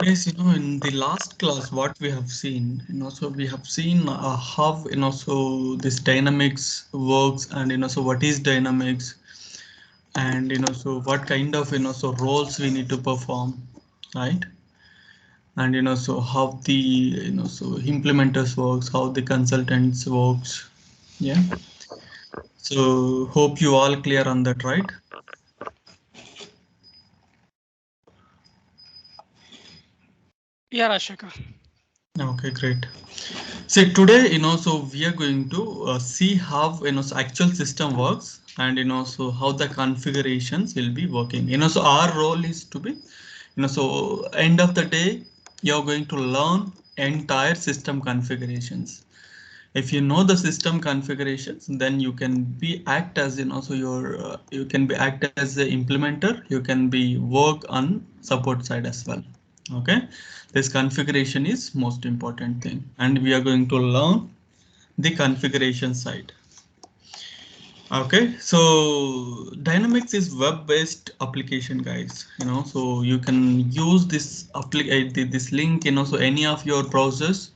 Yes, in the last class, what we have seen, so we have seen how, so this dynamics works, and, so what is dynamics, and, so what kind of, so roles we need to perform, right? And, so how the, so implementers works, how the consultants works. Yeah. So hope you all clear on that, right? Yeah, Rashika. Okay, great. So today, so we are going to see how, so actual system works, and, so how the configurations will be working. So our role is to be, so end of the day, you're going to learn entire system configurations. If you know the system configurations, then you can be act as, so you can be act as the implementer, you can be work on support side as well. Okay, this configuration is most important thing, and we are going to learn the configuration side. Okay, so Dynamics is web-based application, guys. So you can use this link, so any of your browsers,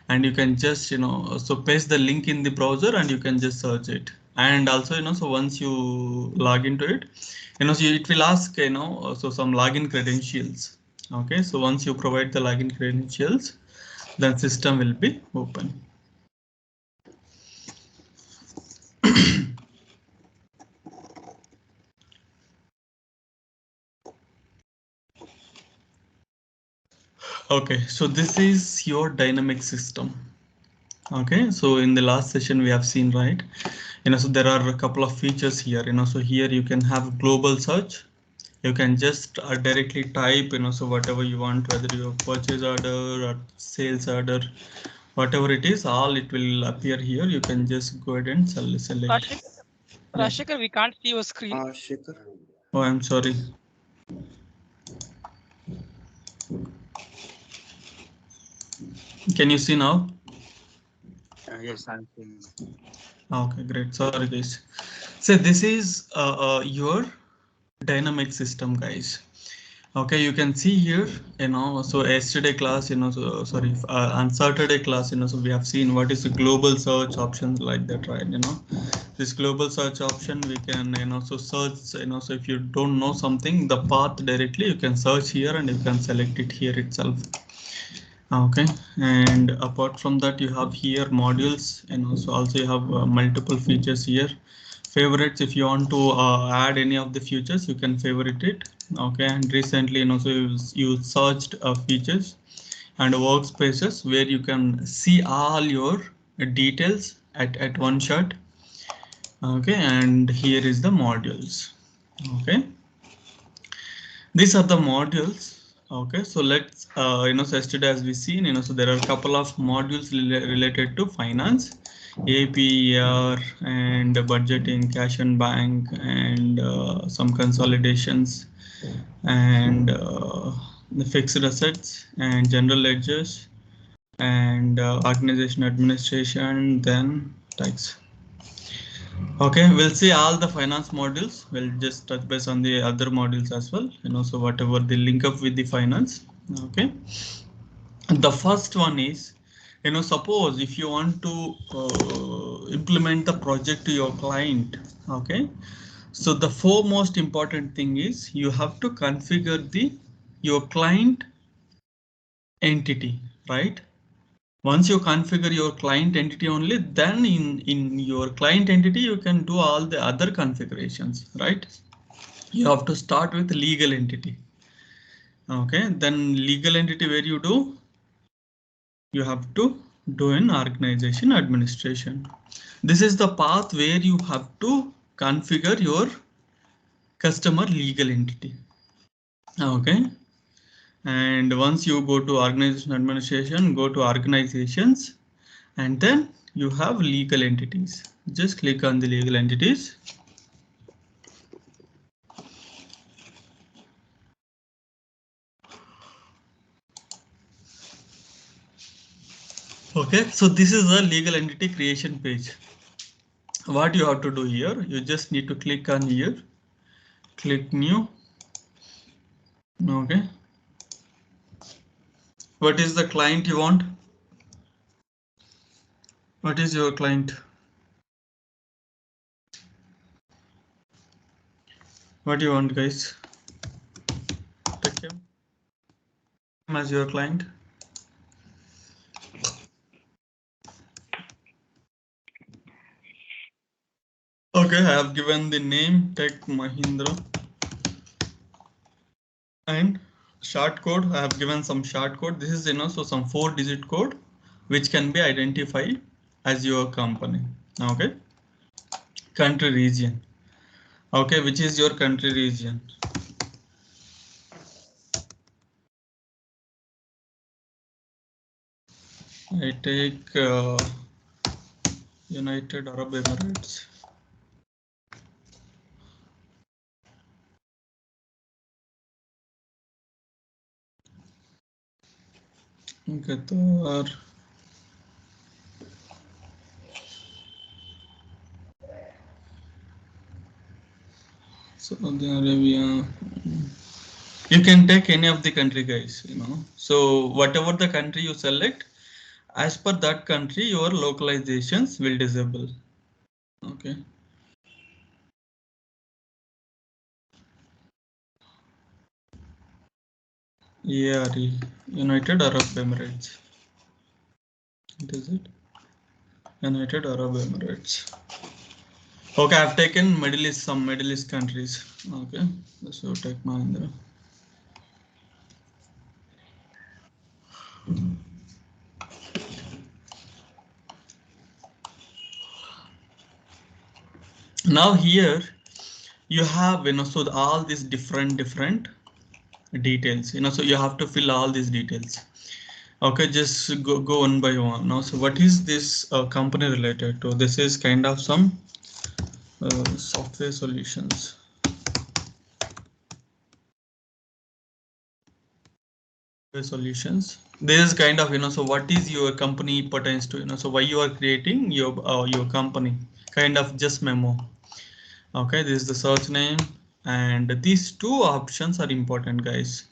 and you can just, so paste the link in the browser, and you can just search it. And also, so once you log into it, so it will ask, so some login credentials. Okay, so once you provide the login credentials, then system will be open. Okay, so this is your dynamic system. Okay, so in the last session we have seen, right? So there are a couple of features here. So here you can have global search. You can just directly type, so whatever you want, whether you have purchase order or sales order, whatever it is, all it will appear here. You can just go ahead and select. Rashika, Yeah. Rashika, we can't see your screen. Shikhar. Oh, I'm sorry. Can you see now? Yes, I'm seeing. Okay, great. Sorry, guys. So this is your dynamic system, guys. Okay, you can see here, so yesterday class, sorry, on Saturday class, so we have seen what is the global search options like that, right? This global search option, we can, so search, so if you don't know something, the path directly, you can search here and you can select it here itself. Okay, and apart from that, you have here modules, and also you have multiple features here. Favorites, if you want to add any of the features, you can favorite it. Okay, and recently, so you searched features and workspaces where you can see all your details at one shot. Okay, and here is the modules. Okay, these are the modules. Okay, so let's so yesterday as we seen, so there are a couple of modules related to finance, APR, and budgeting, cash and bank, and some consolidations, and the fixed assets and general ledgers, and organization administration, then tax. Okay, we'll see all the finance modules. We'll just touch base on the other modules as well. So whatever they link up with the finance. Okay. The first one is, suppose if you want to implement the project to your client. Okay. So the foremost important thing is you have to configure the your client entity, right? Once you configure your client entity only, then in your client entity, you can do all the other configurations, right? You have to start with legal entity. Okay, then legal entity where you have to do an organization administration. This is the path where you have to configure your customer legal entity. Okay, and once you go to organization administration, go to organizations, and then you have legal entities. Just click on the legal entities. Okay, so this is the legal entity creation page. What you have to do here, you just need to click on here, click new. Okay, What is the client you want? What is your client? What do you want, guys? Take him as your client. Okay, I have given the name Tech Mahindra and short code. I have given some short code. This is so some 4-digit code which can be identified as your company. Okay, country region. Okay, which is your country region? I take United Arab Emirates. Qatar. Saudi Arabia. You can take any of the country, guys. So whatever the country you select, as per that country, your localizations will disable. Okay. UAE, United Arab Emirates. What is it? United Arab Emirates. Okay, I've taken Middle East, some Middle East countries. Okay, so take Mahindra. Now here you have so all these different details. So you have to fill all these details. Okay, just go one by one. Now, so what is this company related to? This is kind of some software solutions. Solutions. This is kind of so what is your company pertains to? So why you are creating your company? Kind of just memo. Okay, this is the search name, and these two options are important, guys.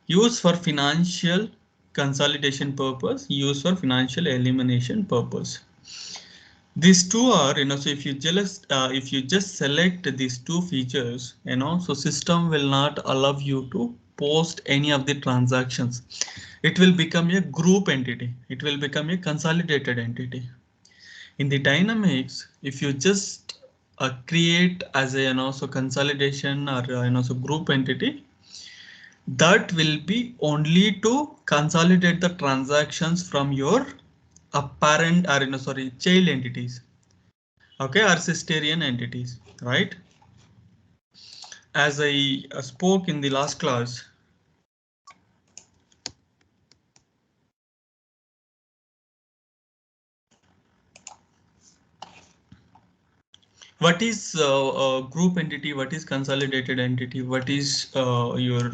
Use for financial consolidation purpose. Use for financial elimination purpose. These two are so if you just select these two features, so system will not allow you to post any of the transactions. It will become a group entity. It will become a consolidated entity. In the Dynamics, if you just create as a so consolidation or so group entity, that will be only to consolidate the transactions from your parent or child entities. Okay, or Sisterian entities, right? As I spoke in the last class, what is group entity? What is consolidated entity? What is your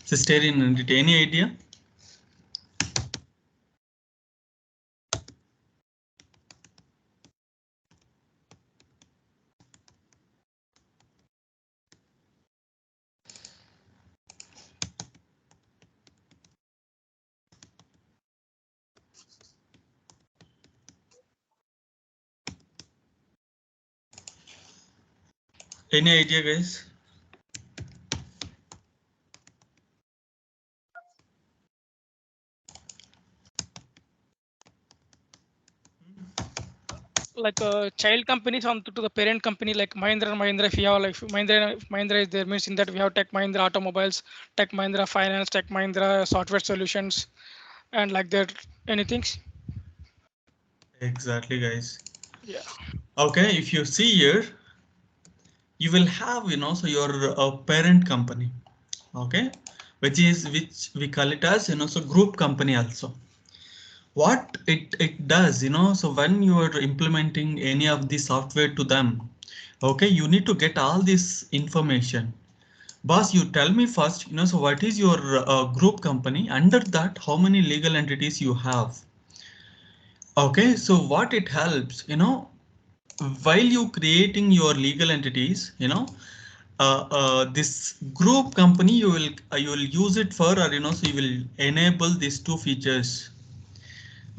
Sisterian entity? Any idea? Any idea, guys? Like child companies on to the parent company, like Mahindra and Mahindra. If you have like Mahindra is there, means in that we have Tech Mahindra Automobiles, Tech Mahindra Finance, Tech Mahindra Software Solutions, and like that. Anything? Exactly, guys. Yeah. Okay, if you see here, you will have so your parent company. Okay, which we call it as so group company also. What it does, so when you are implementing any of the software to them, okay, you need to get all this information. Boss, you tell me first, so what is your group company? Under that, how many legal entities you have? Okay, so what it helps, while you creating your legal entities, this group company, you will use it for, or so you will enable these two features.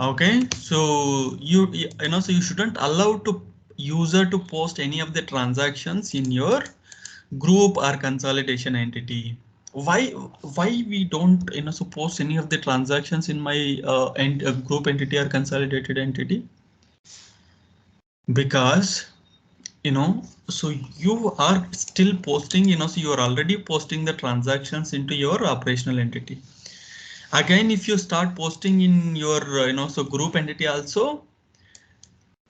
Okay, so so you shouldn't allow to user to post any of the transactions in your group or consolidation entity. Why we don't so post any of the transactions in my group entity or consolidated entity? Because so you are still posting, so you are already posting the transactions into your operational entity. Again, if you start posting in your so group entity also,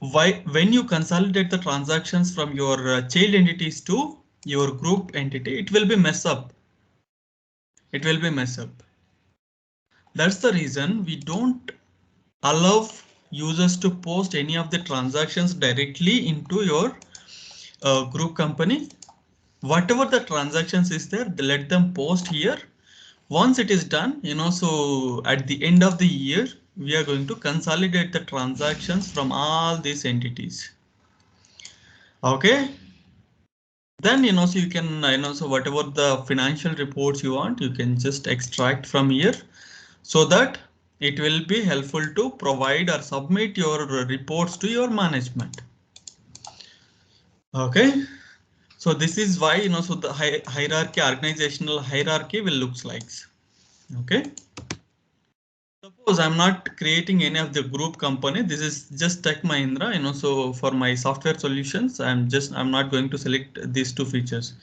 when you consolidate the transactions from your child entities to your group entity, it will be mess up. It will be mess up. That's the reason we don't allow users to post any of the transactions directly into your group company. Whatever the transactions is there, let them post here. Once it is done, so at the end of the year, we are going to consolidate the transactions from all these entities. Okay. Then, so you can, so whatever the financial reports you want, you can just extract from here so that it will be helpful to provide or submit your reports to your management. Okay. So this is why, so the hierarchy, organizational hierarchy will looks like. Okay. Suppose I'm not creating any of the group company. This is just Tech Mahindra, so for my software solutions, I'm not going to select these two features.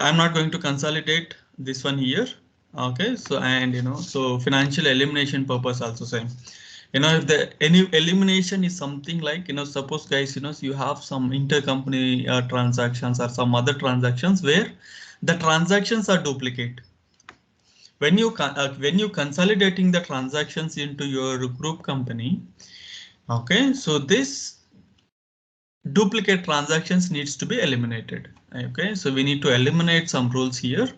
I'm not going to consolidate this one here. Okay, so and so financial elimination purpose also same. If any elimination is something like, suppose guys, so you have some intercompany transactions or some other transactions where the transactions are duplicate. When you consolidating the transactions into your group company, okay, so this duplicate transactions needs to be eliminated. Okay, so we need to eliminate some rules here.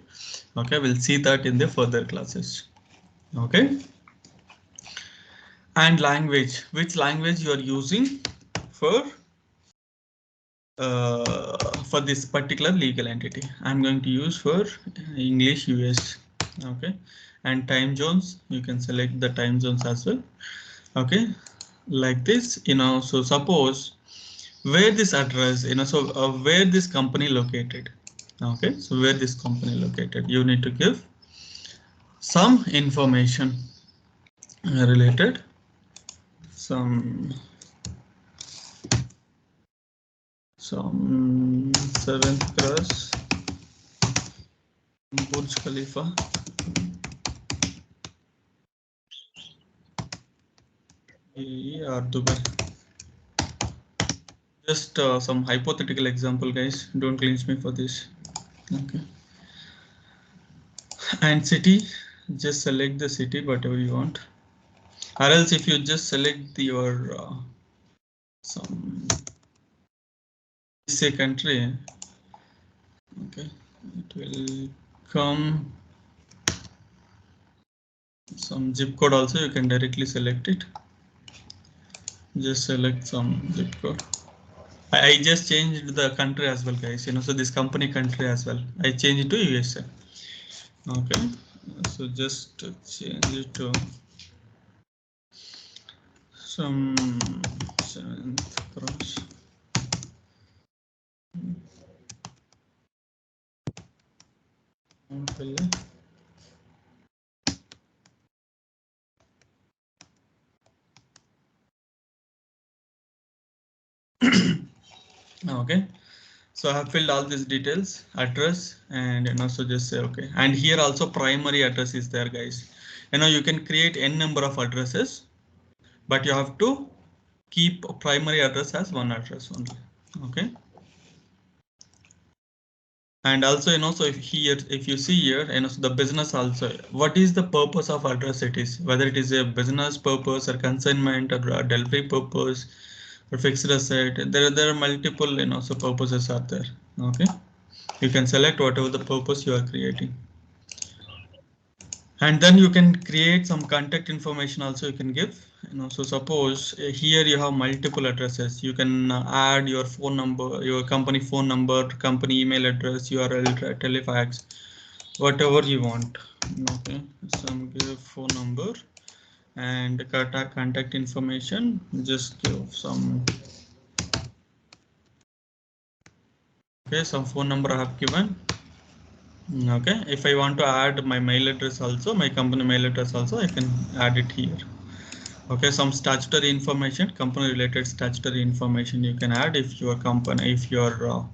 Okay, we'll see that in the further classes. Okay, and language, which language you are using for this particular legal entity. I'm going to use for English US. Okay, and time zones, you can select the time zones as well. Okay, like this, so suppose where this address, so where this company located. Okay, so where this company located, you need to give some information related, some 7th cross Burj Khalifa. Or Dubai. Just some hypothetical example, guys. Don't clinch me for this. Okay. And city, just select the city, whatever you want. Or else if you just select your some say country, okay, it will come some zip code also. You can directly select it. Just select some zip code. I just changed the country as well, guys. So this company country as well. I changed it to USA. Okay, so just change it to some 7th cross. Okay, so I have filled all these details, address, and so just say okay. And here also primary address is there, guys. You can create n number of addresses, but you have to keep primary address as one address only. Okay. And also, so if you see here, so the business also, what is the purpose of address it is, whether it is a business purpose or consignment or a delivery purpose or fixed asset, there are multiple, so purposes are there. Okay, you can select whatever the purpose you are creating. And then you can create some contact information also you can give, So suppose here you have multiple addresses. You can add your phone number, your company phone number, company email address, URL, telefax, whatever you want. Okay, some give phone number and contact information. Just give some. Okay, some phone number I have given. Okay, if I want to add my mail address also, my company mail address also, I can add it here. Okay, some statutory information, company related statutory information you can add if your company, if your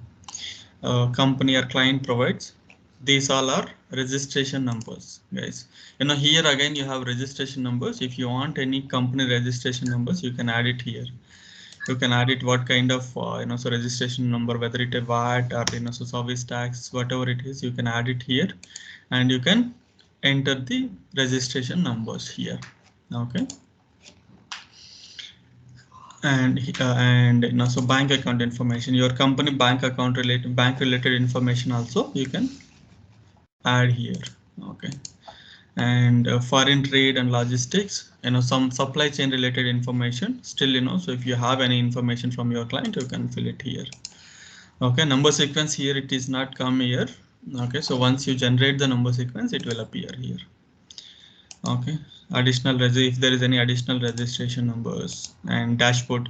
company or client provides. These all are registration numbers, guys. Here again you have registration numbers. If you want any company registration numbers, you can add it here. You can add it what kind of so registration number, whether it is VAT or so service tax, whatever it is, you can add it here, and you can enter the registration numbers here. Okay. And so bank account information, your company bank account related information also you can add here. Okay. And foreign trade and logistics, some supply chain related information still, so if you have any information from your client, you can fill it here. Okay, number sequence here, it is not come here. Okay, so once you generate the number sequence, it will appear here. Okay, additional if there is any additional registration numbers and dashboard.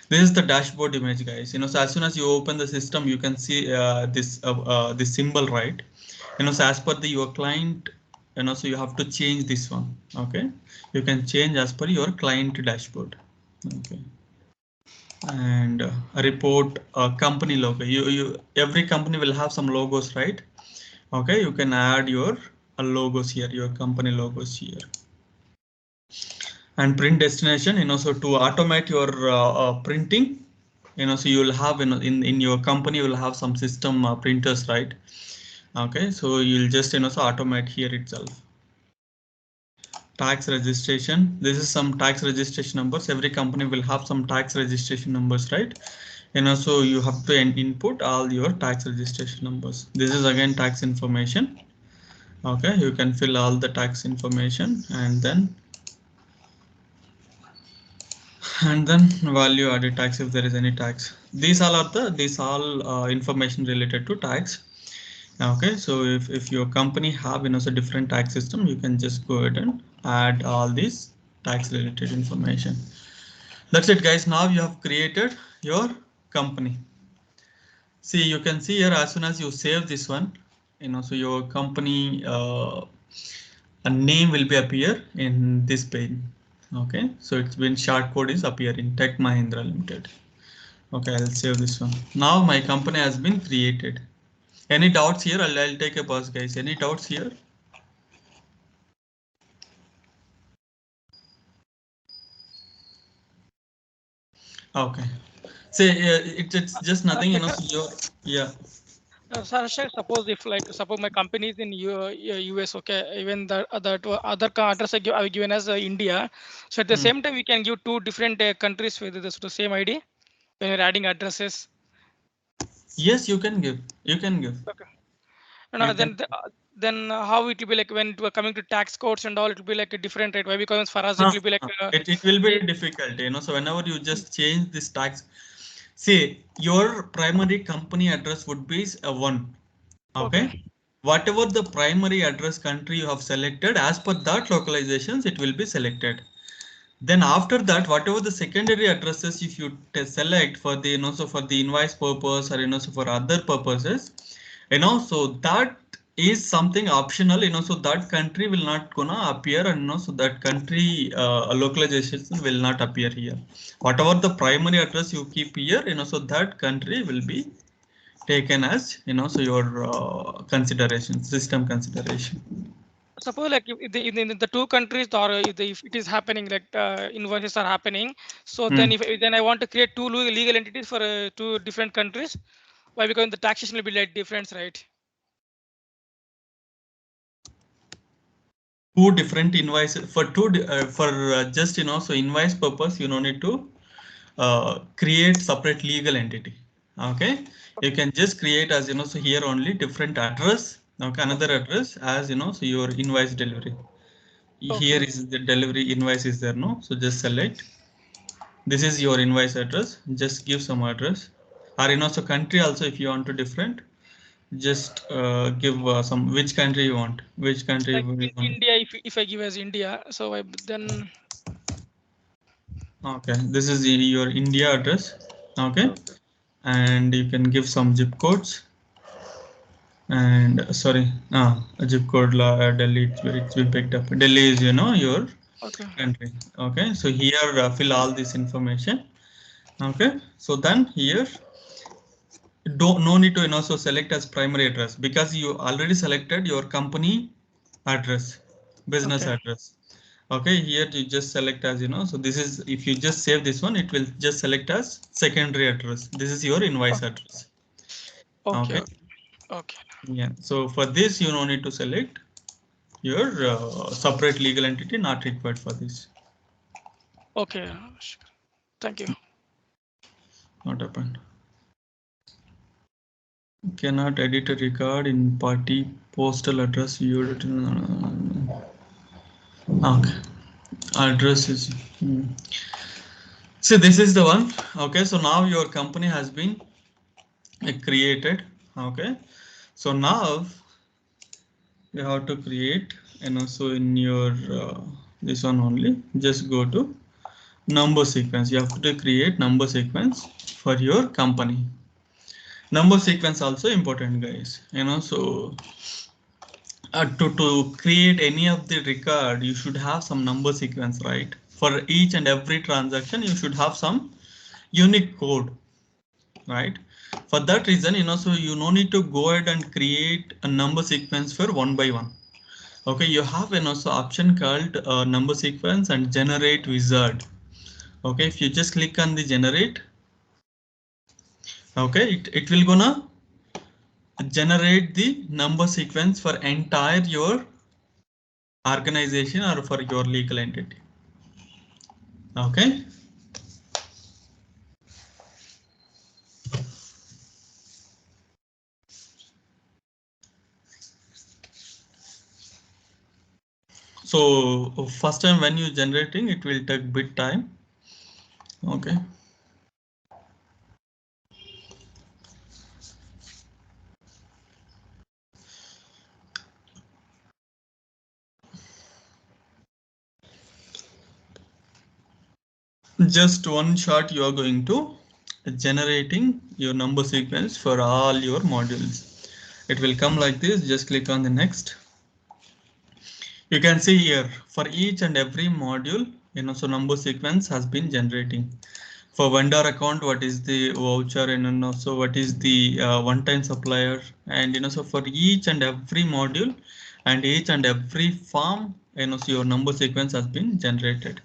This is the dashboard image, guys. So as soon as you open the system, you can see this symbol, right? So as per your client, so you have to change this one. Okay, you can change as per your client dashboard. Okay, and a report, company logo. Every company will have some logos, right? Okay, you can add your logos here, your company logos here. And print destination, so to automate your printing, so you will have in your company you will have some system printers, right? Okay, so you'll just so automate here itself. Tax registration, this is some tax registration numbers. Every company will have some tax registration numbers, right? So you have to input all your tax registration numbers. This is again tax information. Okay, you can fill all the tax information and then value added tax if there is any tax. These all are information related to tax. Okay, so if your company have so different tax system, you can just go ahead and add all these tax related information. That's it, guys. Now you have created your company. See, you can see here as soon as you save this one, so your company a name will be appear in this page. Okay, so it's been short code is appearing Tech Mahindra Limited. Okay, I'll save this one. Now my company has been created. Any doubts here? I'll take a pause, guys. Any doubts here? Okay. Say it's just nothing, yeah. Suppose my company is in US, okay, even the other address I given as India. So at the same time, we can give two different countries with the same ID when you're adding addresses. Yes, you can give. You can give. Okay. No, then how it will be like when coming to tax codes and all, it will be like a different rate. Why? Because for us, it will be like it will be difficult, so whenever you just change this tax, say your primary company address would be one. Okay. Whatever the primary address country you have selected, as per that localizations, it will be selected. Then after that, whatever the secondary addresses, if you select for the so for the invoice purpose or so for other purposes, so that is something optional, so that country will not gonna appear, and so that country localization will not appear here. Whatever the primary address you keep here, so that country will be taken as so your consideration, system consideration. Suppose like if the two countries, or if it is happening like invoices are happening, so then then I want to create two legal entities for two different countries. Why? Because the taxation will be like difference, right? Two different invoices for just so invoice purpose, you don't need to create separate legal entity. Okay, you can just create as so here only different address. Okay, another address as so your invoice delivery. Here is the delivery invoice is there, no? So just select. This is your invoice address. Just give some address, or also country also if you want to different. Just give some which country you want. Which country Like you want. India, if I give as India, so then. Okay, this is your India address. Okay, and you can give some zip codes. And sorry, a zip code Delhi. It's been picked up. Delhi is your country. Okay, so here fill all this information. Okay, so then here no need to also select as primary address because you already selected your company address, business address. Okay, here you just select as so this is, if you just save this one, it will just select as secondary address. This is your invoice address. Okay. Yeah, so for this you no need to select your separate legal entity, not required for this. Okay, thank you. Not happened. Cannot edit a record in party postal address. Okay, address is. So this is the one. Okay, so now your company has been created. Okay, so now you have to create, so in your this one only, just go to number sequence. You have to create number sequence for your company. Number sequence also important, guys. So to create any of the record, you should have some number sequence, right? For each and every transaction, you should have some unique code, right? For that reason, so you no need to go ahead and create a number sequence for one by one. Okay, you have also option called number sequence and generate wizard. Okay, if you just click on the generate, okay, it will gonna generate the number sequence for entire your organization or for your legal entity. Okay. So first time when you generating, it will take bit time. Okay. Just one shot, you are going to generating your number sequence for all your modules. It will come like this. Just click on the next. You can see here for each and every module, so number sequence has been generating. For vendor account, what is the voucher, and also what is the one-time supplier, and so for each and every module and each and every form, so your number sequence has been generated.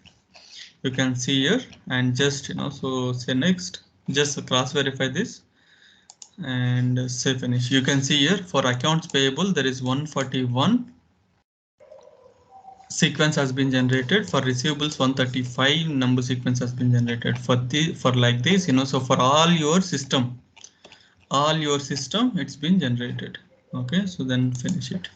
You can see here, and just so say next, just cross verify this and say finish. You can see here for accounts payable there is 141 sequence has been generated. For receivables 135 number sequence has been generated. For like this, so for all your system it's been generated. Okay, so then finish it.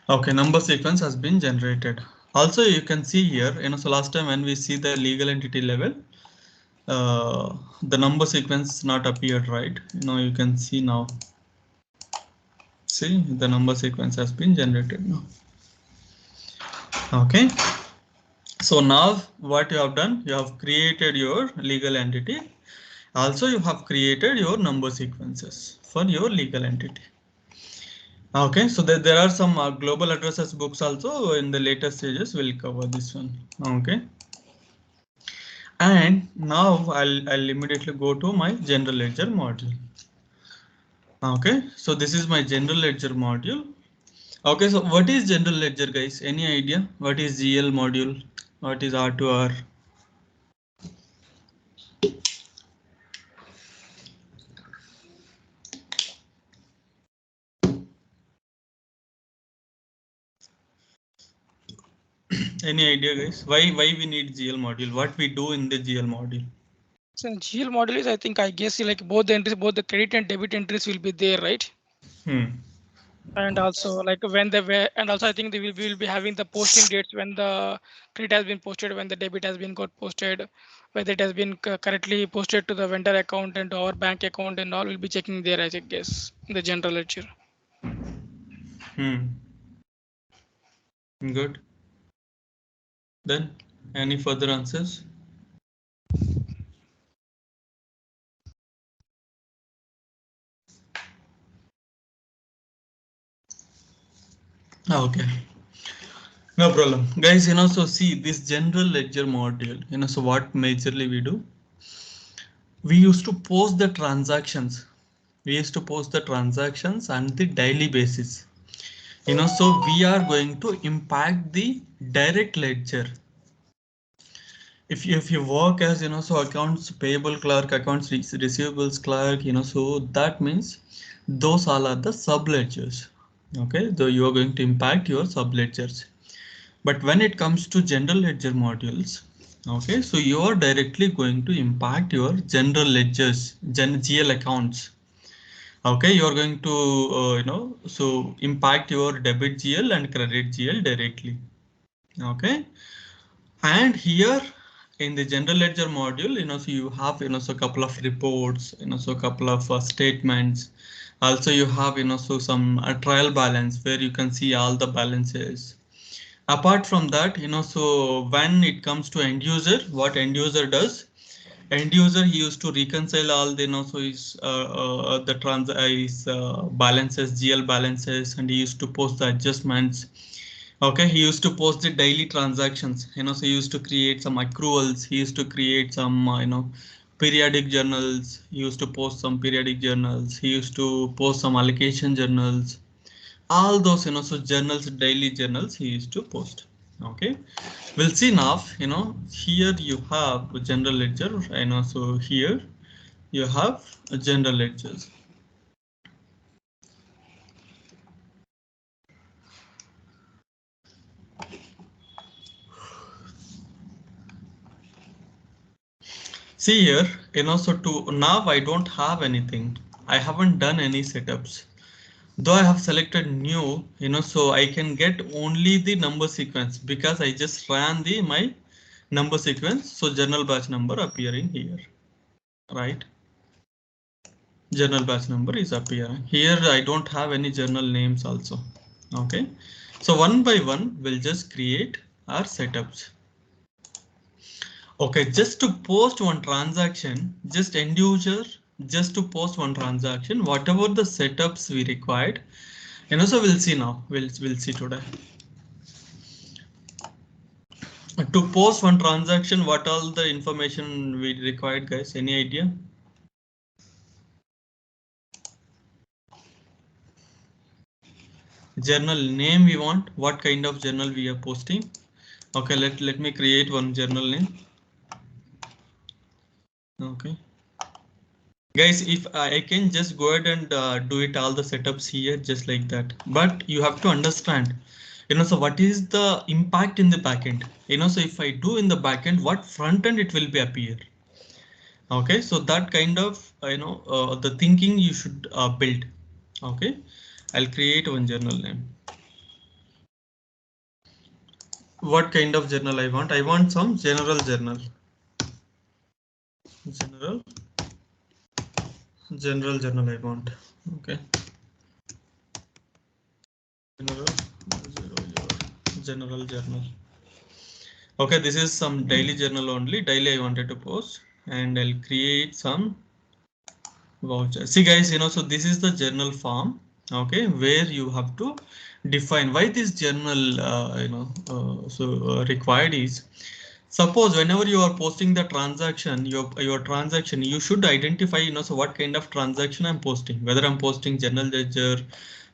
Okay, number sequence has been generated. Also you can see here, so last time when we see the legal entity level, the number sequence not appeared, right? You can see now. See, the number sequence has been generated now. Okay, so now what you have done, you have created your legal entity. Also you have created your number sequences for your legal entity. Okay, so there are some global addresses books also in the later stages. We'll cover this one. Okay, and now I'll immediately go to my general ledger module. Okay, so this is my general ledger module. Okay, so what is general ledger, guys? Any idea? What is GL module? What is R2R? Any idea, guys? Why we need GL module? What we do in the GL module? So GL module is, I guess like both the entries, both the credit and debit entries will be there, right? And also like when they were, and also I think we will be having the posting dates when the credit has been posted, when the debit has been got posted, whether it has been correctly posted to the vendor account and our bank account and all. We'll be checking there, I guess, in the general ledger. Good. Then any further answers? Okay. No problem, guys. So see this general ledger module. So what majorly we do? We used to post the transactions. We used to post the transactions on the daily basis. So we are going to impact the direct ledger. If you work as so accounts payable clerk, accounts receivables clerk, so that means those all are the sub ledgers. Okay, so you are going to impact your sub ledgers. But when it comes to general ledger modules, okay, so you are directly going to impact your general ledgers, GL accounts. Okay, you are going to so impact your debit GL and credit GL directly. Okay, and here in the general ledger module, so you have so a couple of reports, so a couple of statements. Also you have so some trial balance where you can see all the balances. Apart from that, so when it comes to end user, what end user does, end user he used to reconcile all the so his the his balances, GL balances, and he used to post the adjustments. Okay, he used to post the daily transactions, so he used to create some accruals, he used to create some periodic journals, he used to post some periodic journals, he used to post some allocation journals, all those so journals, daily journals he used to post. Okay, we'll see now. Here you have a general ledger, so here you have a general ledgers. See here, so to now I don't have anything, I haven't done any setups. Though I have selected new, so I can get only the number sequence because I just ran my number sequence. So general batch number appearing here, right? Journal batch number is appearing here. I don't have any journal names also. Okay, so one by one we'll just create our setups. Okay, just to post one transaction, just end user, just to post one transaction, whatever the setups we required, so we'll see now. We'll see today. To post one transaction, what all the information we required, guys? Any idea? Journal name we want. What kind of journal we are posting? Okay, let me create one journal name. Okay, guys, if I can just go ahead and do it all the setups here just like that, but you have to understand, so what is the impact in the backend? So if I do in the backend, what front end it will be appear? Okay, so that kind of the thinking you should build. Okay, I'll create one journal name. What kind of journal I want? I want some general journal. General journal I want. Okay. General journal. Okay, this is some daily journal only. Daily I wanted to post, and I'll create some voucher. See guys, so this is the journal form. Okay, where you have to define why this journal required is. Suppose whenever you are posting the transaction, your transaction, you should identify so what kind of transaction I'm posting, whether I'm posting general ledger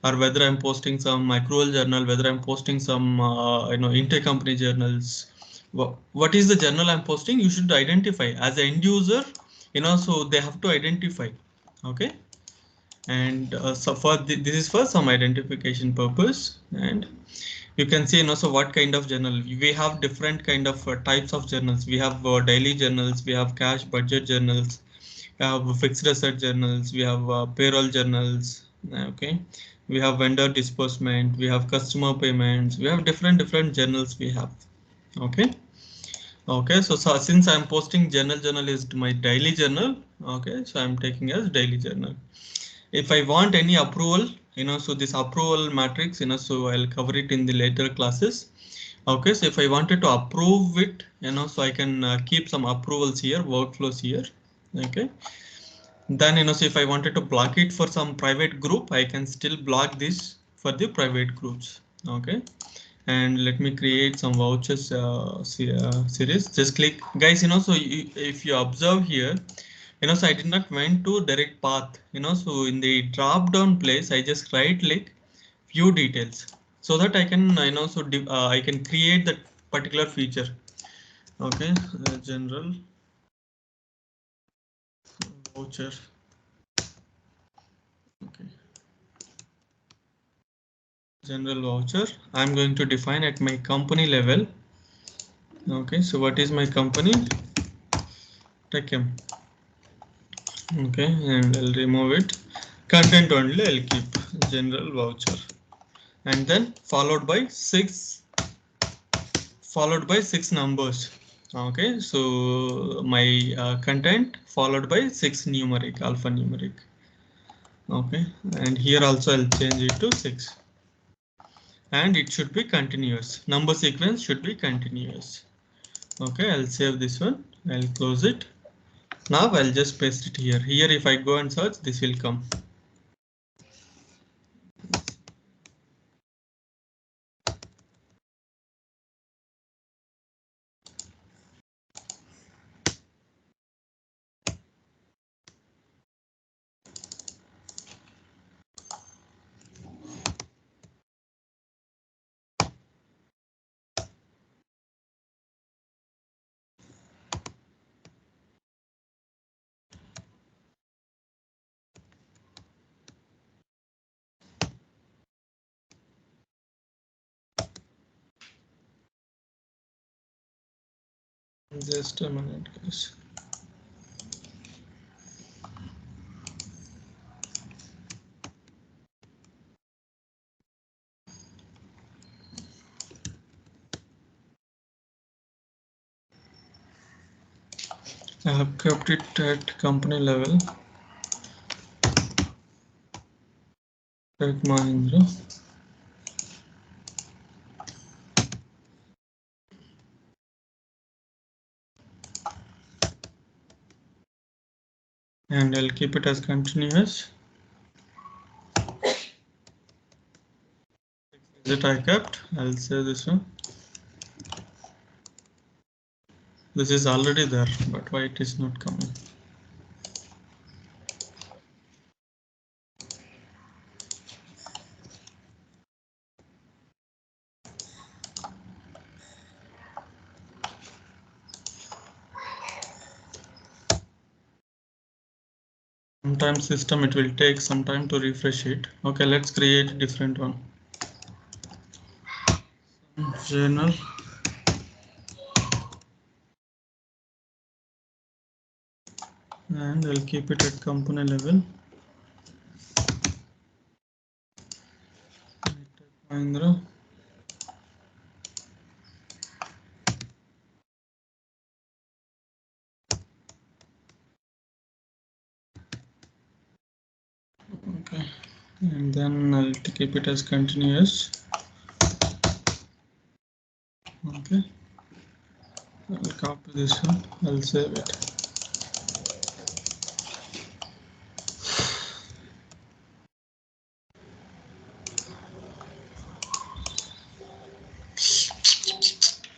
or whether I'm posting some accrual journal, whether I'm posting some intercompany journals. What is the journal I'm posting? You should identify as an end user, so they have to identify. Okay, and so for this is for some identification purpose. And you can see so what kind of journal we have. Different kind of types of journals. We have daily journals, we have cash budget journals, we have fixed asset journals, we have payroll journals. Okay, we have vendor disbursement, we have customer payments, we have different journals we have. Okay. Okay, so since I'm posting journal is my daily journal. Okay, so I'm taking as daily journal. If I want any approval, so this approval matrix, so I'll cover it in the later classes. Okay, so if I wanted to approve it, so I can keep some approvals here, workflows here. Okay, then so if I wanted to block it for some private group, I can still block this for the private groups. Okay, and let me create some vouchers series. Just click, guys. So if you observe here, so I did not went to direct path. So in the drop down place, I just right click view details so that I can so I can create that particular feature. Okay, general voucher. Okay, general voucher. I'm going to define at my company level. Okay, so what is my company? TechM. Okay, and I'll remove it. Content only I'll keep general voucher, and then followed by six numbers. Okay, so my content followed by 6 numeric, alphanumeric. Okay, and here also I'll change it to 6, and it should be continuous. Number sequence should be continuous. Okay, I'll save this one. I'll close it. Now I'll just paste it here. Here, if I go and search, this will come. Just a minute, guys. I have kept it at company level. Tech Mahindra. And I'll keep it as continuous. That I kept. I'll say this one. This is already there, but why it is not coming? Sometimes system it will take some time to refresh it. Okay, let's create a different one. Journal. And I'll keep it at company level. Mahindra. Okay, and then I'll keep it as continuous. Okay, I'll copy this one. I'll save it.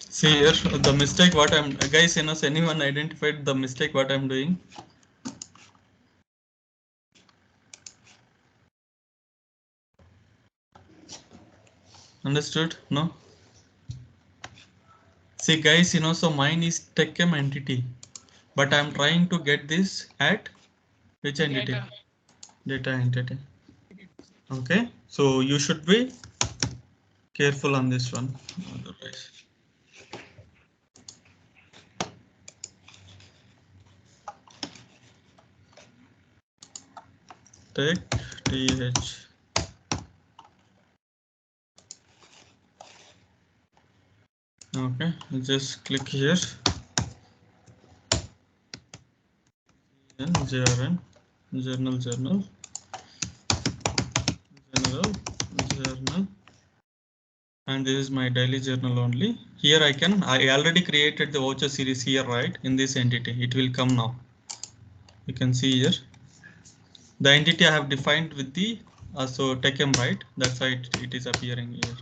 See here the mistake what I'm guys, anyone identified the mistake what I'm doing? Understood? No? See guys, so mine is TechM entity, but I'm trying to get this at which entity? Data entity. Okay, so you should be careful on this one. Otherwise. Tech TH. Okay, just click here. JRN, journal, general, and this is my daily journal only. Here I already created the voucher series here, right? In this entity, it will come now. You can see here. The entity I have defined with the so TechM, right? That's why it is appearing here.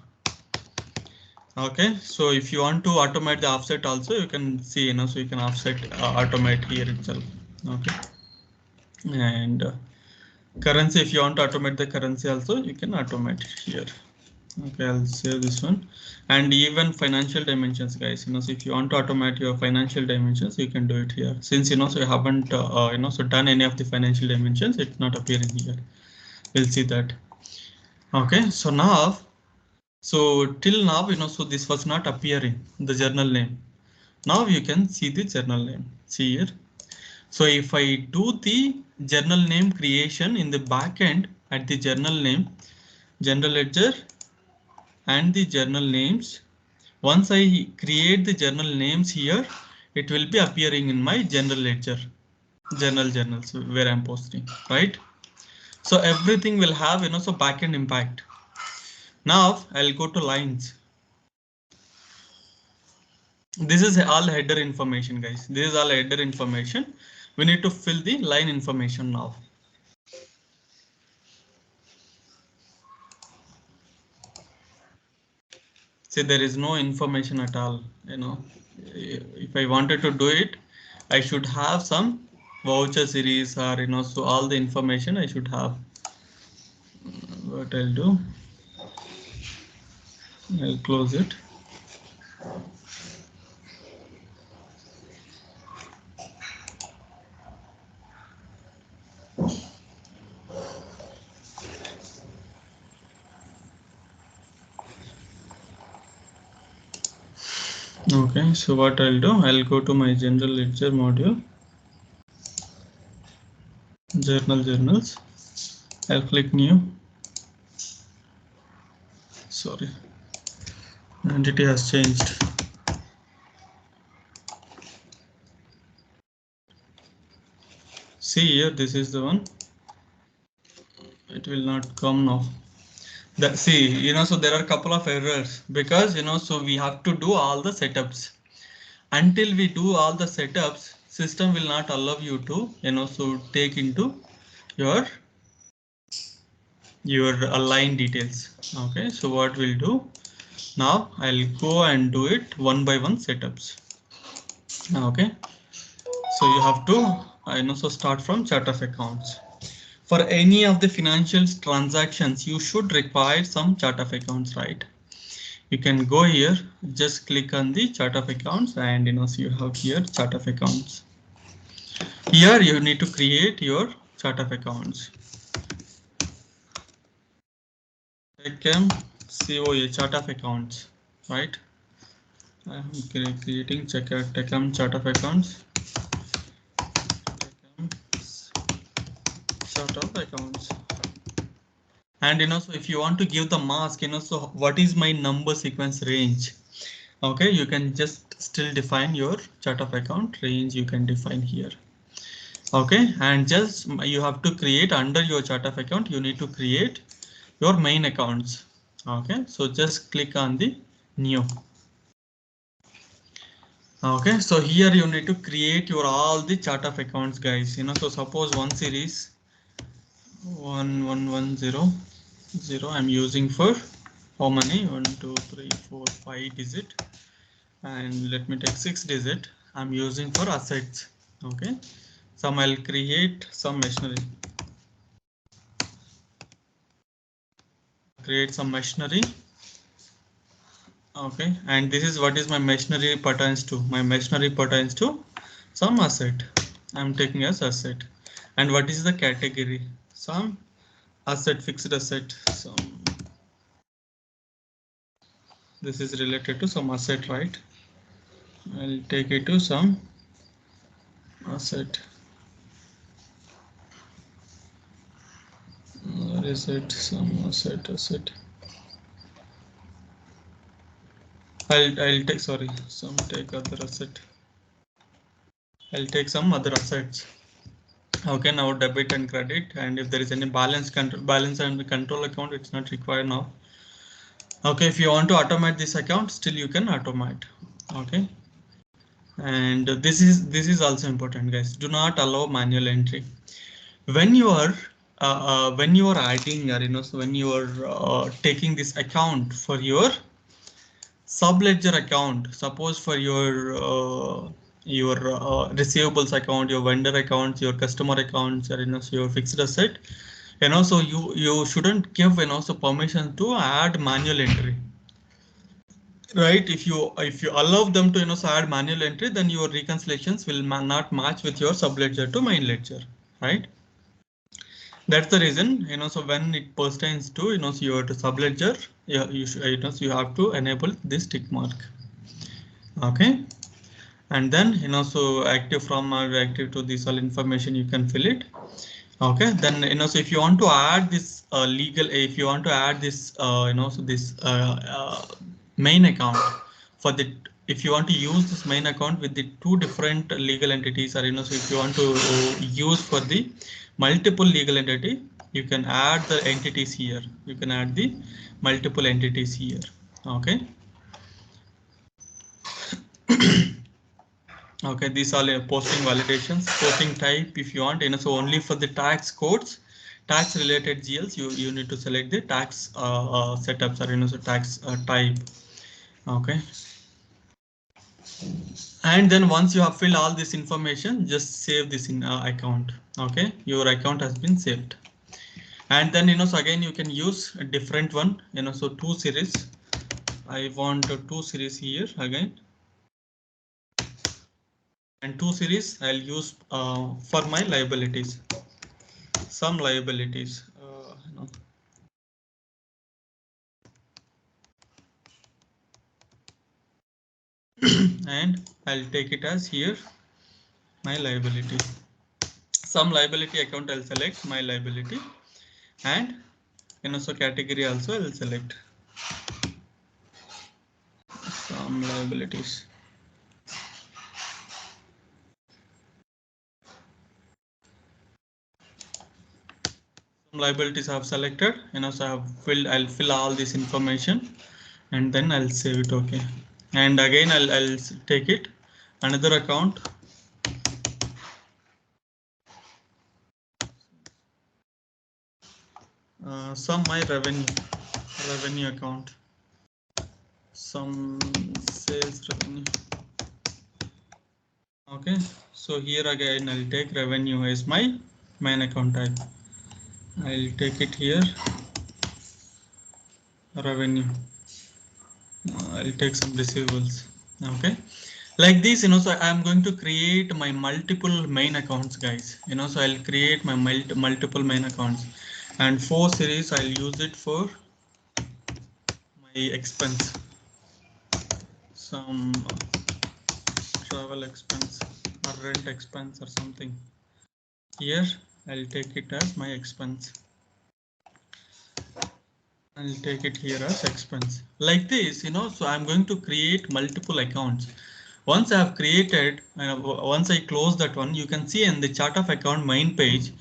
Okay, so if you want to automate the offset also, you can see, so you can offset automate here itself. Okay, and currency, if you want to automate the currency also, you can automate it here. Okay, I'll save this one. And even financial dimensions, guys, so if you want to automate your financial dimensions, you can do it here. Since so you haven't so done any of the financial dimensions, it's not appearing here. We'll see that. Okay, so now, so till now, so this was not appearing the journal name. Now you can see the journal name. See here. So if I do the journal name creation in the backend at the journal name, general ledger and the journal names, once I create the journal names here, it will be appearing in my general ledger, journals where I'm posting, right? So everything will have, so backend impact. Now I'll go to lines. This is all header information, guys. This is all header information. We need to fill the line information now. See, there is no information at all. If I wanted to do it, I should have some voucher series or, so all the information I should have. What I'll do, I'll close it. Okay, so what I'll do, I'll go to my general ledger module, journals. I'll click new. Sorry, entity has changed. See here, this is the one. It will not come now. See, so there are a couple of errors because, so we have to do all the setups. Until we do all the setups, system will not allow you to, so take into your line details. Okay, so what we'll do now, I'll go and do it one by one setups. Okay, so you have to, so start from chart of accounts. For any of the financial transactions, you should require some chart of accounts, right? You can go here, just click on the chart of accounts, and so you have here chart of accounts. Here you need to create your chart of accounts. TechM COA chart of accounts, right? I am creating TechM chart of accounts. Chart of accounts. And so if you want to give the mask, so what is my number sequence range? Okay, you can just still define your chart of account range. You can define here. Okay, and just you have to create under your chart of account. You need to create your main accounts. Okay, so just click on the new. Okay, so here you need to create your all the chart of accounts, guys. So suppose one series 1110 I'm using for how many 1 2 3 4 5 digit, and let me take 6 digit. I'm using for assets. Okay, some I'll create some machinery. Create some machinery. Okay, and this is what is my machinery pertains to. My machinery pertains to some asset. I'm taking as asset. And what is the category? Some asset, fixed asset. Some. This is related to some asset, right? I'll take it to some asset. Where is it? Some asset. I'll take, sorry, take other asset. I'll take some other assets. Okay, now debit and credit, and if there is any balance and control account, it's not required now. Okay, if you want to automate this account, still you can automate. Okay, and this is also important, guys. Do not allow manual entry when you are adding, or so when you are taking this account for your subledger account. Suppose for your receivables account, your vendor accounts, your customer accounts, or so your fixed asset. So you shouldn't give so permission to add manual entry. Right, if you allow them to so add manual entry, then your reconciliations will not match with your subledger to main ledger, right? That's the reason, so when it pertains to so your subledger, so you have to enable this tick mark. Okay, and then so active from or active to this all information you can fill it. Okay, then so if you want to add this legal, if you want to add this so this main account for the, if you want to use this main account with the two different legal entities, or so if you want to use for the multiple legal entity, you can add the entities here. You can add the multiple entities here. Okay. Okay, these are posting validations, posting type. If you want, so only for the tax codes, tax related GLs, you need to select the tax setups, or so tax type. Okay. And then once you have filled all this information, just save this in account. Okay, your account has been saved. And then so again you can use a different one, so 2 series. I want 2 series here again. And 2 series I'll use for my liabilities. Some liabilities. And I'll take it as here my liability. Some liability account I'll select my liability, and so category also I'll select some liabilities. Some liabilities I have selected, so I have I'll fill all this information and then I'll save it. Okay, and again I'll take it another account. Some my revenue account, some sales revenue. Okay, so here again I'll take revenue as my main account type. I'll take it here, revenue. I'll take some receivables. Okay, like this, so I'm going to create my multiple main accounts, guys. So I'll create my multiple main accounts, and 4 series I'll use it for my expense, some travel expense or rent expense or something. Here I'll take it as my expense. I'll take it here as expense, like this, so I'm going to create multiple accounts. Once I have created, once I close that one, you can see in the chart of account main page,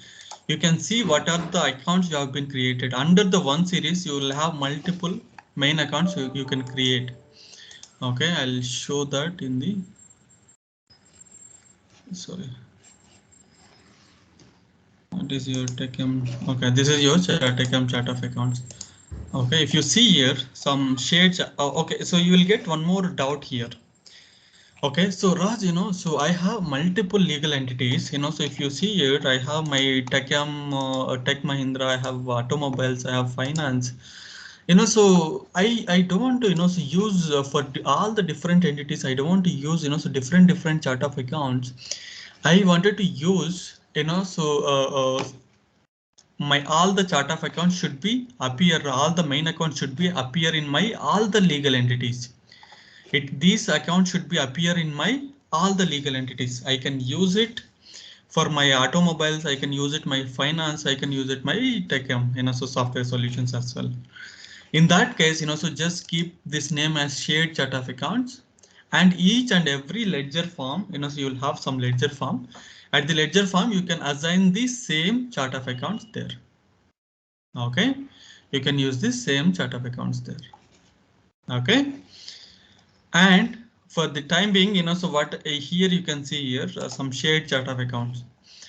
you can see what are the accounts you have been created. Under the one series, you will have multiple main accounts you can create. Okay, I'll show that in the, sorry. What is your TechM? Okay, this is your TechM chart of accounts. Okay, if you see here some shades, okay, so you will get one more doubt here. Okay, so Raj, so I have multiple legal entities, so if you see here, I have my TechM, Tech Mahindra, I have automobiles, I have finance, so I don't want to, so use for all the different entities, I don't want to use, so different chart of accounts. I wanted to use, so my all the chart of accounts should be appear, all the main accounts should be appear in my all the legal entities. These accounts should be appear in my all the legal entities. I can use it for my automobiles, I can use it my finance, I can use it my TechM, so software solutions as well. In that case, so just keep this name as shared chart of accounts, and each and every ledger form, so you'll have some ledger form. At the ledger form, you can assign the same chart of accounts there. Okay, you can use this same chart of accounts there. Okay, and for the time being, so what here you can see here some shared chart of accounts.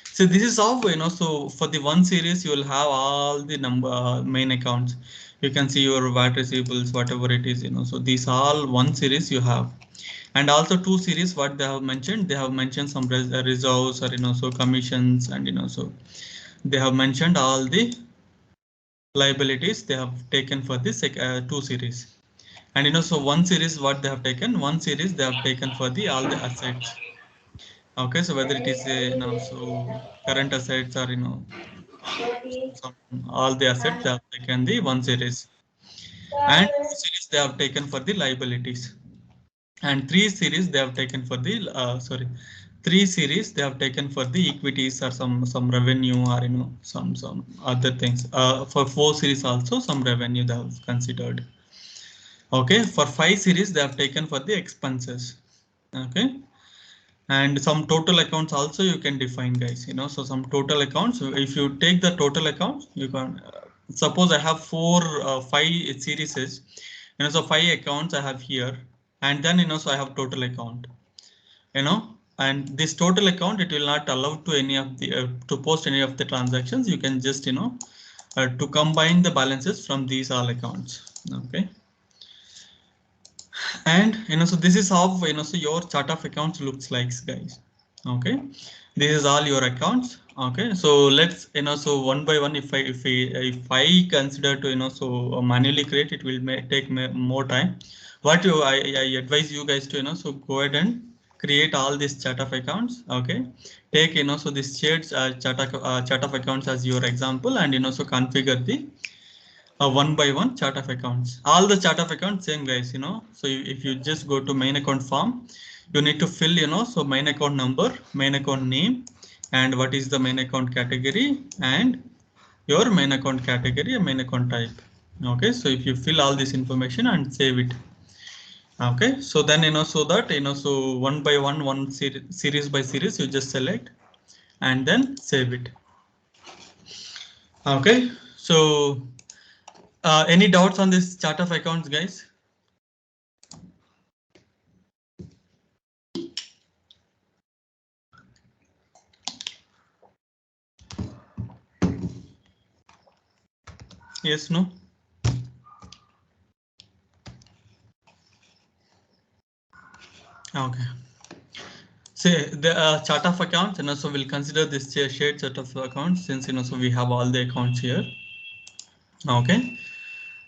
So this is how, so for the one series, you will have all the main accounts. You can see your VAT receivables, whatever it is, so these all one series you have. And also two series, what they have mentioned some reserves or, so commissions, and, so they have mentioned all the liabilities they have taken for this two series. And, so one series, what they have taken, one series they have taken for the all the assets. Okay, so whether it is so current assets or some all the assets they have taken the one series, and two series they have taken for the liabilities, and three series they have taken for the three series they have taken for the equities or some revenue or some other things. For four series also some revenue they have considered. Okay, for five series they have taken for the expenses. Okay. And some total accounts also you can define, guys, so some total accounts. If you take the total accounts, you can suppose I have five series, so five accounts I have here, and then so I have total account, and this total account, it will not allow to any of the to post any of the transactions. You can just to combine the balances from these all accounts. Okay. And so this is how so your chart of accounts looks like, guys. Okay, this is all your accounts. Okay, so let's so one by one, if I consider to so manually create, it will take more time. What I advise you guys to so go ahead and create all this chart of accounts. Okay, take so this shared chart of accounts as your example, and so configure the one by one chart of accounts. All the chart of accounts same, guys, so if you just go to main account form, you need to fill so main account number, main account name, and what is the main account category, and your main account category and main account type. Okay, so if you fill all this information and save it. Okay, so then so that so one by one series by series, you just select and then save it. Okay, so any doubts on this chart of accounts, guys? Yes, no? Okay. Say the chart of accounts, so we'll consider this shared chart of accounts, since so we have all the accounts here. Okay.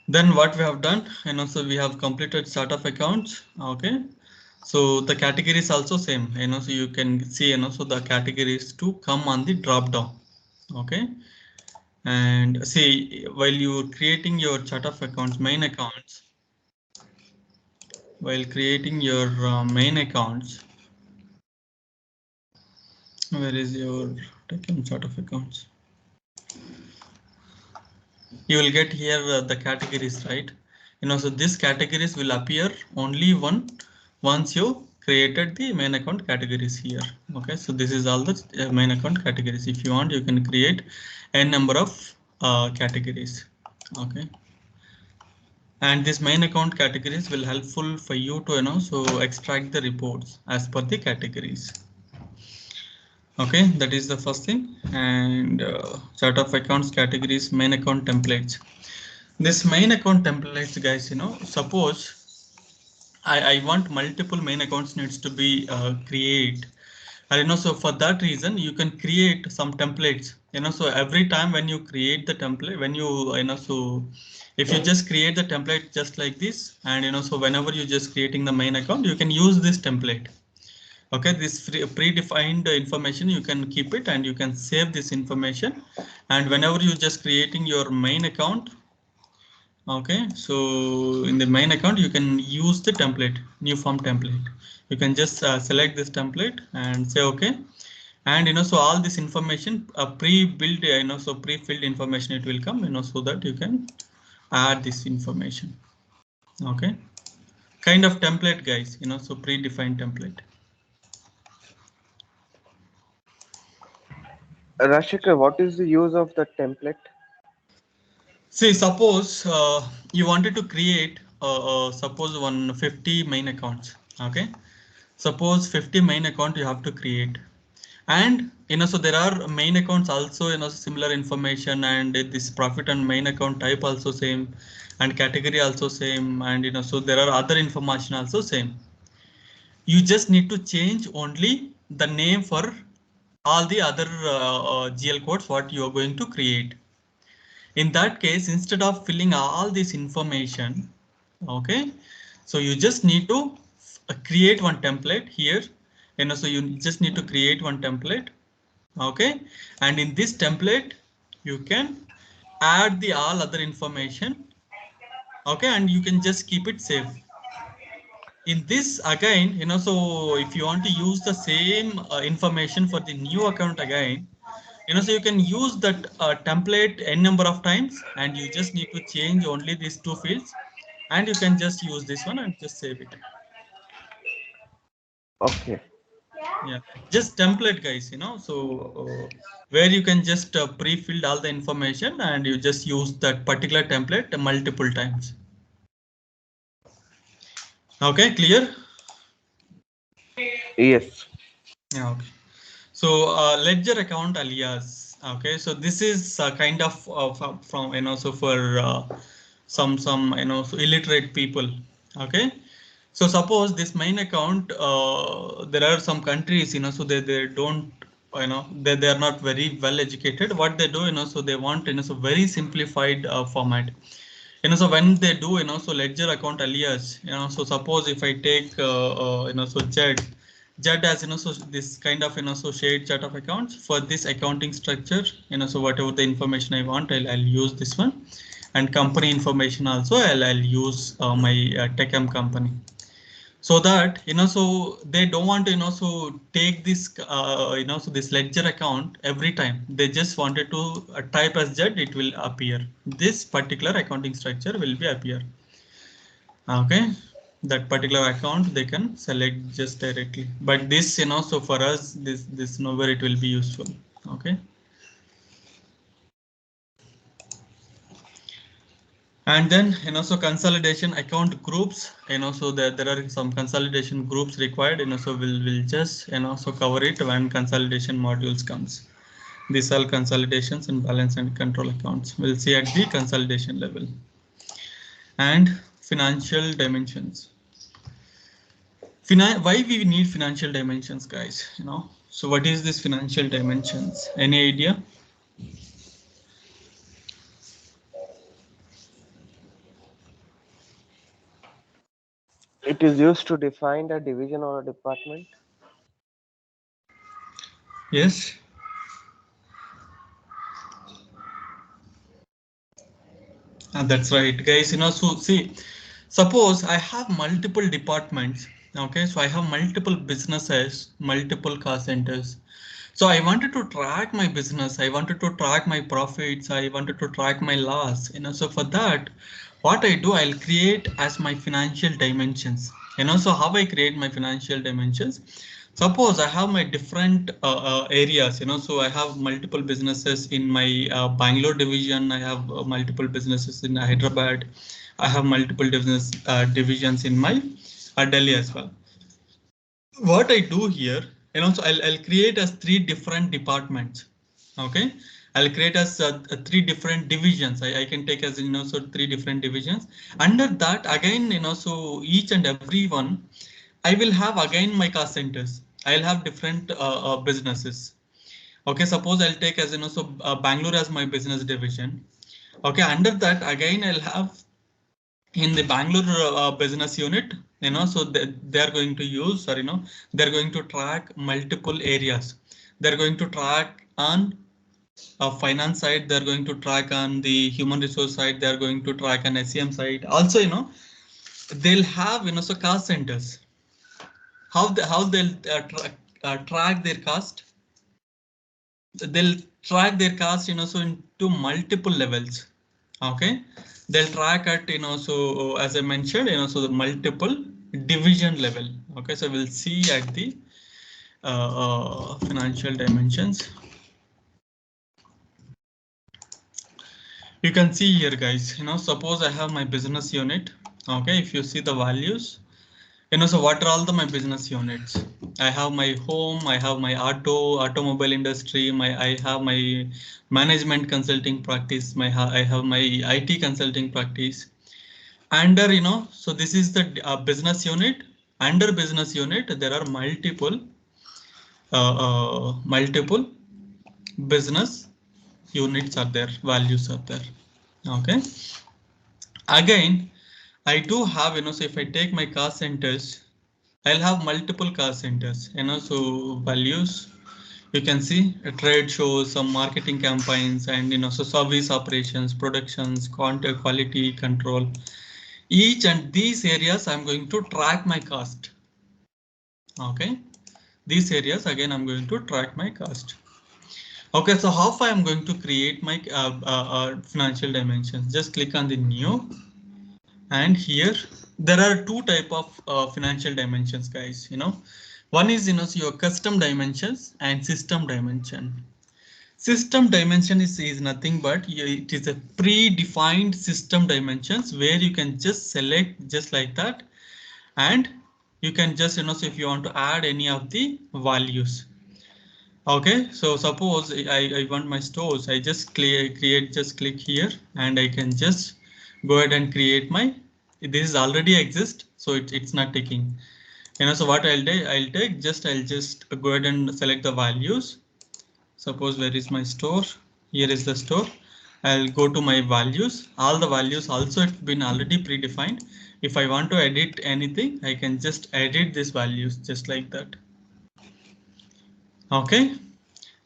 Then what we have done, so we have completed chart of accounts. Okay. So the categories also same, so you can see, so the categories to come on the drop down. Okay. And see, while you're creating your chart of accounts, main accounts, while creating your main accounts, where is your chart of accounts? You will get here the categories, right? So these categories will appear only once you created the main account categories here. Okay, so this is all the main account categories. If you want, you can create n number of categories. Okay, and this main account categories will helpful for you to so extract the reports as per the categories. Okay, that is the first thing. And chart of accounts categories, main account templates. This main account templates, guys, suppose I want multiple main accounts needs to be create. So for that reason, you can create some templates, so every time when you create the template, when you, so if you just create the template just like this, and so whenever you're just creating the main account, you can use this template. Okay, this predefined information, you can keep it and you can save this information. And whenever you're just creating your main account, okay, so in the main account, you can use the template, new form template. You can just select this template and say OK. And so all this information pre-built, so pre-filled information, it will come, so that you can add this information. Okay, kind of template, guys, you know, so predefined template. Rashika, what is the use of the template? See, suppose you wanted to create suppose 150 main accounts. Okay, suppose 50 main account you have to create, and you know, so there are main accounts also, you know, similar information, and this profit and main account type also same, and category also same, and you know, so there are other information also same. You just need to change only the name for all the other GL codes what you are going to create. In that case, instead of filling all this information, okay, so you just need to create one template here. You know, so you just need to create one template. Okay, and in this template you can add the all other information. Okay, and you can just keep it safe. In this again, you know, so if you want to use the same information for the new account again, you know, so you can use that template n number of times, and you just need to change only these two fields, and you can just use this one and just save it. Okay. Yeah, just template, guys, you know, so where you can just pre-filled all the information and you just use that particular template multiple times. Okay, clear? Yes. Yeah, okay. So ledger account alias. Okay, so this is kind of from you know, so for some you know, so illiterate people. Okay, so suppose this main account, there are some countries, you know, so they don't, you know, they are not very well educated. What they do, you know, so they want, you know, so very simplified format. You know, so when they do, you know, so ledger account alias, you know, so suppose if I take you know, so JED as, you know, so this kind of, you know, so shared chart of accounts for this accounting structure, you know, so whatever the information I want, I'll use this one, and company information also I'll use my TechM company. So that, you know, so they don't want to, you know, so take this you know, so this ledger account every time. They just wanted to type as JED, it will appear. This particular accounting structure will be appear. Okay, that particular account they can select just directly, but this, you know, so for us this nowhere it will be useful. Okay, and then, you know, so consolidation account groups, you know, so there are some consolidation groups required, you know, so we'll just, you know, so cover it when consolidation modules comes. These are consolidations and balance and control accounts we'll see at the consolidation level. And financial dimensions. Why we need financial dimensions, guys? You know, so what is this financial dimensions? Any idea? It is used to define a division or a department. Yes. That's right, guys. You know, so see, suppose I have multiple departments. Okay, so I have multiple businesses, multiple cost centers. So I wanted to track my business. I wanted to track my profits. I wanted to track my loss. You know, so for that, what I do, I'll create as my financial dimensions. You know, so how I create my financial dimensions. Suppose I have my different areas, you know, so I have multiple businesses in my Bangalore division. I have multiple businesses in Hyderabad. I have multiple divisions in my Delhi as well. What I do here, and also I'll create as 3 different departments. Okay, I'll create as 3 different divisions. I can take as, you know, so 3 different divisions. Under that again, you know, so each and every one, I will have again my cost centers. I'll have different businesses. Okay, suppose I'll take as, you know, so Bangalore as my business division. Okay, under that again I'll have in the Bangalore business unit, you know, so they are going to use, or you know, they're going to track multiple areas. They're going to track on finance side, they're going to track on the human resource side, they're going to track on SEM side. Also, you know, they'll have, you know, so cost centers. How they'll track their cost? They'll track their cost, you know, so into multiple levels. Okay, they'll track at, so as I mentioned, so the multiple division level. Okay, so we'll see at the financial dimensions. You can see here, guys, suppose I have my business unit. Okay, if you see the values, so what are all my business units? I have my home, I have my automobile industry, I have my management consulting practice, I have my IT consulting practice. Under, so this is the business unit. Under business unit, there are multiple business units are there, values are there. Okay. Again, I do have, so if I take my cost centers, I'll have multiple cost centers, so values. You can see trade shows, some marketing campaigns, and so service operations, productions, content, quality control. Each and these areas I'm going to track my cost. Okay, these areas again I'm going to track my cost. Okay, so how far I'm going to create my financial dimensions? Just click on the new, and here there are two type of financial dimensions, guys. One is so your custom dimensions and system dimension. System dimension is nothing but it is a predefined system dimensions where you can just select just like that, and you can just so if you want to add any of the values. Okay, so suppose I want my stores, I just just click here, and I can just go ahead and create my, this is already exist, so it's not taking. So what I'll do, I'll just go ahead and select the values. Suppose where is my store? Here is the store. I'll go to my values. All the values also it's been already predefined. If I want to edit anything, I can just edit these values just like that. Okay,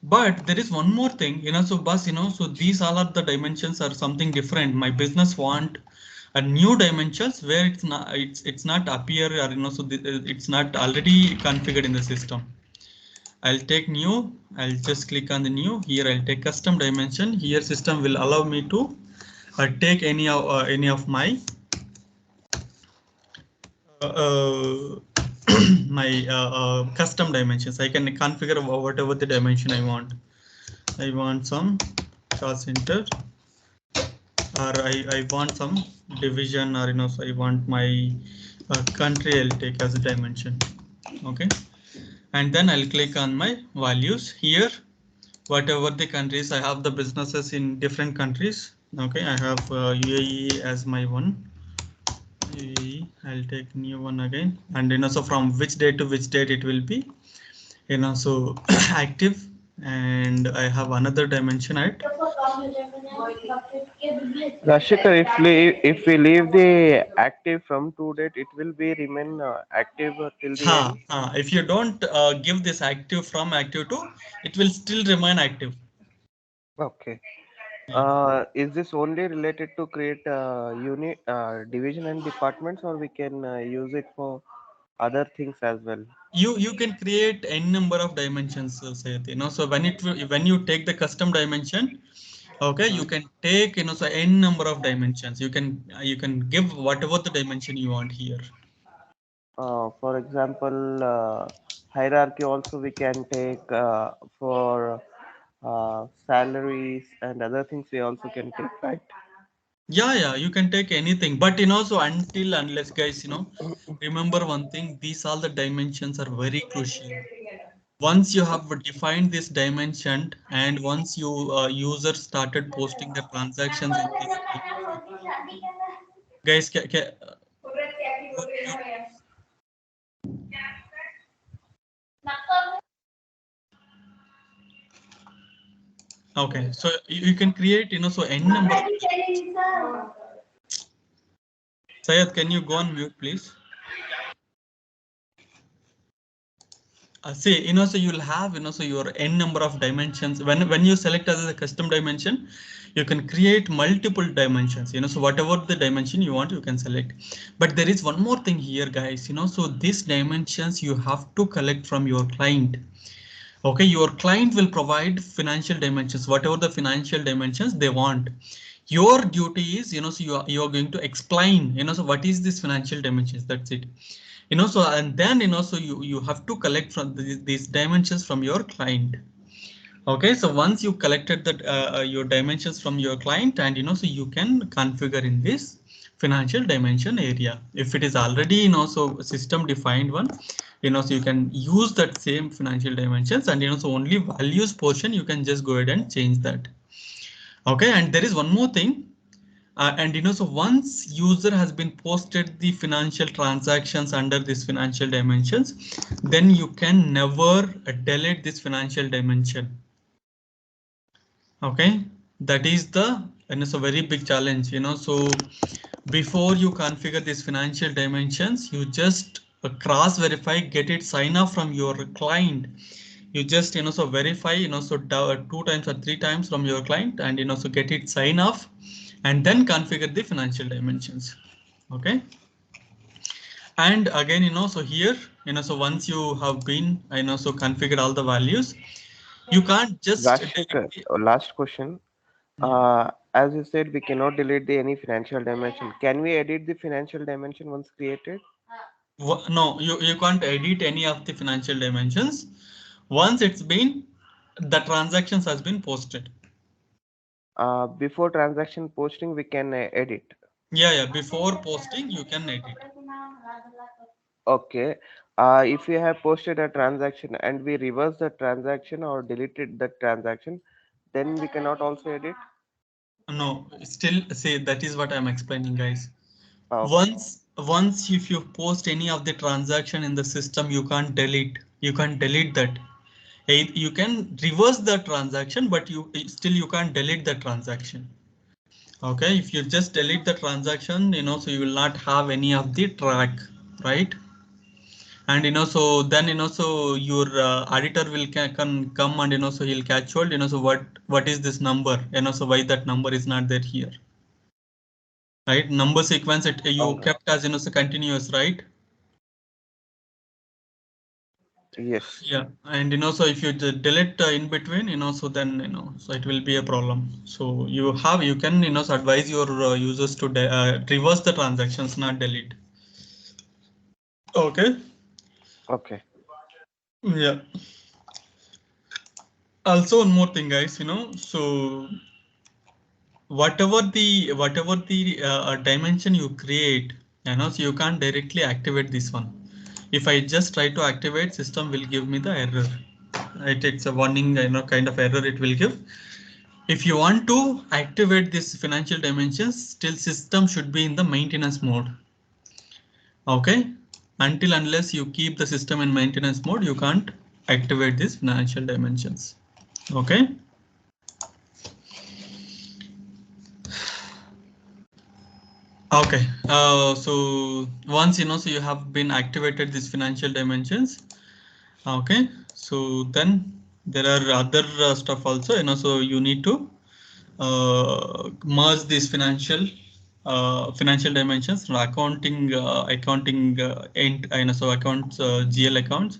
but there is one more thing, so boss, so these all are the dimensions are something different. My business want a new dimensions where it's not appear, or so it's not already configured in the system. I'll take new, I'll just click on the new. Here I'll take custom dimension. Here system will allow me to take any of my my custom dimensions. I can configure whatever the dimension I want. I want some cost center, or I want some division, or so I want my country. I'll take as a dimension. Okay, and then I'll click on my values here. Whatever the countries, I have the businesses in different countries. Okay, I have UAE as my one. UAE, I'll take new one again, and so from which date to which date it will be, so active, and I have another dimension at. Rashikar, if we leave the active from to date, it will be remain active till the end. If you don't give this active from active to, it will still remain active. Okay. Is this only related to create unit, division and departments, or we can use it for other things as well? You can create n number of dimensions, Sayat, so when you take the custom dimension, okay, you can take so n number of dimensions. You can give whatever the dimension you want here. For example, hierarchy also we can take for salaries and other things we also can take, right? Yeah, you can take anything, but so unless guys, remember one thing, these all the dimensions are very crucial. Once you have defined this dimension, and once you user started posting the transactions in this dimension, guys, go mute. Okay, so you can create, so n number of. Sayed, can you go on mute, please? See, so you'll have, so your n number of dimensions. When you select as a custom dimension, you can create multiple dimensions. So whatever the dimension you want, you can select. But there is one more thing here, guys. So these dimensions you have to collect from your client. Okay, your client will provide financial dimensions, whatever the financial dimensions they want. Your duty is, so you are going to explain, so what is this financial dimensions, that's it. So and then, so you have to collect from these dimensions from your client. Okay, so once you collected that your dimensions from your client, and so you can configure in this financial dimension area. If it is already, so system defined one, so you can use that same financial dimensions, and so only values portion you can just go ahead and change that. Okay, and there is one more thing. And so once user has been posted the financial transactions under this financial dimensions, then you can never delete this financial dimension. Okay, that is the, and it's a very big challenge, so before you configure these financial dimensions, you just cross verify, get it sign off from your client. You just, so verify, so 2 times or 3 times from your client, and so get it sign off, and then configure the financial dimensions. Okay. And again, so here, so once you have been, so configured all the values, you can't just Rajshekar, last question. As you said, we cannot delete any financial dimension. Can we edit the financial dimension once created? no, you can't edit any of the financial dimensions once it's been, the transactions has been posted. Before transaction posting, we can edit. Yeah, before posting you can edit. Okay. If we have posted a transaction and we reverse the transaction or deleted the transaction, then we cannot also edit. No, still say, that is what I'm explaining, guys. Okay. Once if you post any of the transaction in the system, you can't delete. You can't delete that. You can reverse the transaction, but you still you can't delete the transaction. Okay, if you just delete the transaction, so you will not have any of the track, right? And so then so your auditor will can come, and so he'll catch hold, so what is this number, so why that number is not there here, right? Number sequence it you Okay. kept as, so continuous, right? Yes. Yeah, and so if you delete in between, so then so it will be a problem. So you can so advise your users to reverse the transactions, not delete. Okay. Okay. Yeah. Also one more thing, guys, so whatever the dimension you create, so you can't directly activate this one. If I just try to activate, system will give me the error, right? It's a warning, kind of error it will give. If you want to activate this financial dimensions, still system should be in the maintenance mode. Okay, until unless you keep the system in maintenance mode, you can't activate these financial dimensions. Okay. Okay, so once so you have been activated these financial dimensions. Okay, so then there are other stuff also, so you need to merge these financial dimensions, accounting so accounts, GL accounts,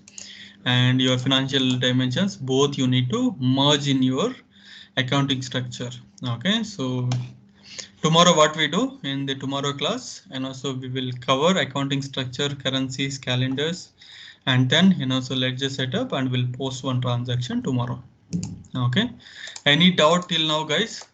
and your financial dimensions, both you need to merge in your accounting structure. Okay, so tomorrow what we do in the tomorrow class, so we will cover accounting structure, currencies, calendars, and then so ledger setup, and we'll post one transaction tomorrow. Okay, any doubt till now, guys?